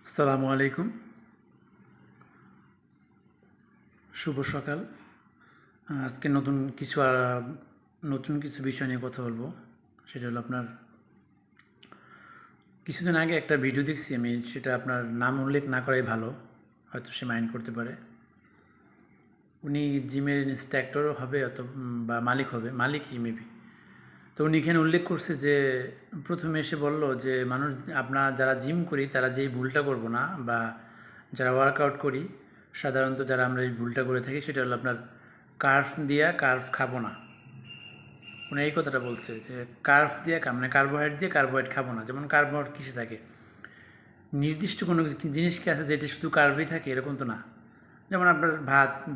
আসসালামু আলাইকুম। শুভ সকাল। আজকে নতুন কিছু বিষয় নিয়ে কথা বলবো। সেটা হলো আপনার কিছুদিন আগে একটা ভিডিও দেখছি আমি, সেটা আপনার নাম উল্লেখ না করাই ভালো, হয়তো সে মাইন্ড করতে পারে। উনি জিমের ইন্সট্রাক্টর হবে বা মালিক হবে, মালিকই মেবি। তো উনি এখানে উল্লেখ করছে যে প্রথমে এসে বলল যে মানুষ, আপনার যারা জিম করি তারা যেই ভুলটা করব না, বা যারা ওয়ার্কআউট করি সাধারণত যারা আমরা এই ভুলটা করে থাকি, সেটা হলো আপনার কার্ভ খাবো না। উনি এই কথাটা বলছে যে কার্ভ দিয়ে মানে কার্বোহাইড্রেট খাবো না। যেমন কার্বোহাইড্রেট কিসে থাকে, নির্দিষ্ট কোনো জিনিস কি আছে যেটি শুধু কার্বই থাকে, এরকম তো না। যেমন আপনার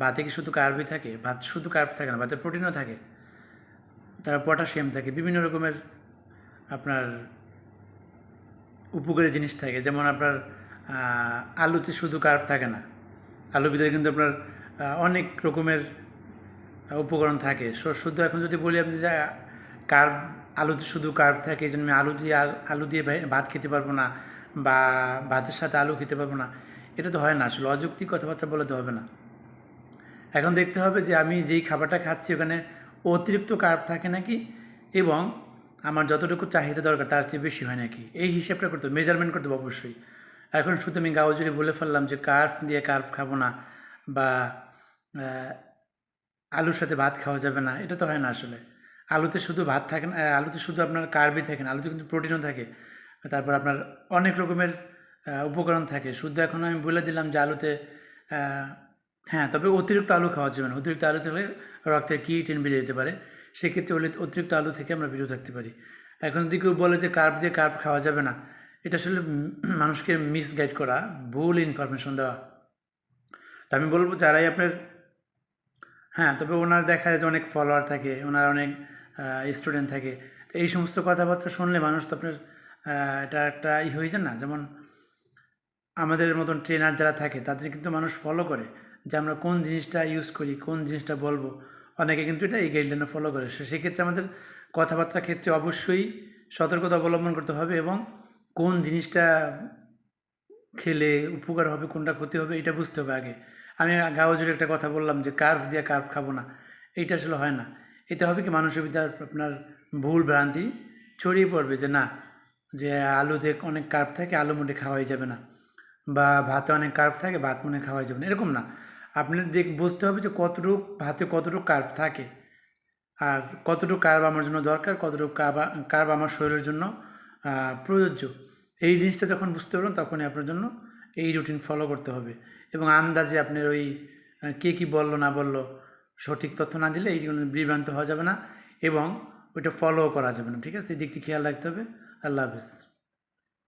ভাতে কি শুধু কার্বই থাকে? ভাত শুধু কার্ব থাকে না, ভাতে প্রোটিনও থাকে, তারা পটাশিয়াম থাকে, বিভিন্ন রকমের আপনার উপকারী জিনিস থাকে। যেমন আপনার আলুতে শুধু কার্ব থাকে না, আলুর ভিতরে কিন্তু আপনার অনেক রকমের উপকরণ থাকে। শুধু এখন যদি বলি আপনি যে কার্ব, আলুতে শুধু কার্ব থাকে এই জন্য আমি আলু দিয়ে ভাত খেতে পারবো না, বা ভাতের সাথে আলু খেতে পারবো না, এটা তো হয় না। আসলে অযৌক্তিক কথাবার্তা বলে তো হবে না। এখন দেখতে হবে যে আমি যেই খাবারটা খাচ্ছি ওখানে অতিরিক্ত কার্ব থাকে নাকি, এবং আমার যতটুকু চাহিদা দরকার তার চেয়ে বেশি হয় নাকি, এই হিসাবটা করতে হবে, মেজারমেন্ট করতে হবে অবশ্যই। এখন শুধু আমি গাওজুড়ে বলে ফেললাম যে কার্ব খাবো না, বা আলুর সাথে ভাত খাওয়া যাবে না, এটা তো হয় না আসলে। আলুতে শুধু ভাত থাকে না, আলুতে শুধু আপনার কার্বই থাকে না, আলুতে কিন্তু প্রোটিনও থাকে, তারপর আপনার অনেক রকমের উপকরণ থাকে। শুধু এখন আমি বলে দিলাম যে আলুতে হ্যাঁ, তবে অতিরিক্ত আলু খাওয়া যাবে না। অতিরিক্ত আলু খেলে রক্তে ক্রিয়েটিন বেড়ে যেতে পারে, সেক্ষেত্রে অতিরিক্ত আলু থেকে আমরা বিরত থাকতে পারি। এখন যদি কেউ বলে যে কার্ব খাওয়া যাবে না, এটা আসলে মানুষকে মিসগাইড করা, ভুল ইনফরমেশন দেওয়া। তা আমি বলবো যারাই আপনার, হ্যাঁ, তবে ওনার দেখা যায় যে অনেক ফলোয়ার থাকে, ওনার অনেক স্টুডেন্ট থাকে। তো এই সমস্ত কথাবার্তা শুনলে মানুষ তো আপনার এটা একটা হয়ে যায় না। যেমন আমাদের মতন ট্রেনার যারা থাকে তাদের কিন্তু মানুষ ফলো করে যে আমরা কোন জিনিসটা ইউজ করি, কোন জিনিসটা বলবো। অনেকে কিন্তু এটা এই গাইডলাইনে ফলো করে। সেক্ষেত্রে আমাদের কথাবার্তার ক্ষেত্রে অবশ্যই সতর্কতা অবলম্বন করতে হবে, এবং কোন জিনিসটা খেলে উপকার হবে, কোনটা ক্ষতি হবে, এটা বুঝতে হবে আগে। আমি গাওজুর একটা কথা বললাম যে কার্ভ খাবো না, এইটা আসলে হয় না। এতে হবে কি, মানুষের ভিতরে আপনার ভুল ভ্রান্তি ছড়িয়ে পড়বে যে না, যে আলুতে অনেক কার্ভ থাকে, আলু মুটে খাওয়াই যাবে না, বা ভাতে অনেক কার্ভ থাকে, ভাত মনে খাওয়াই যাবে না, এরকম না। আপনার বুঝতে হবে যে ভাতে কতটুকু কার্ভ থাকে, আর কতটুকু কার্ব আমার জন্য দরকার, কতটুকু কার্ব আমার শরীরের জন্য প্রযোজ্য। এই জিনিসটা যখন বুঝতে পারবেন তখনই আপনার জন্য এই রুটিন ফলো করতে হবে। এবং আন্দাজে আপনার ওই কে কী বললো না বললো সঠিক তথ্য না দিলে এইগুলো বিভ্রান্ত হওয়া যাবে না, এবং ওইটা ফলো করা যাবে না। ঠিক আছে, এই দিকটি খেয়াল রাখতে হবে। আল্লাহ হাফেজ।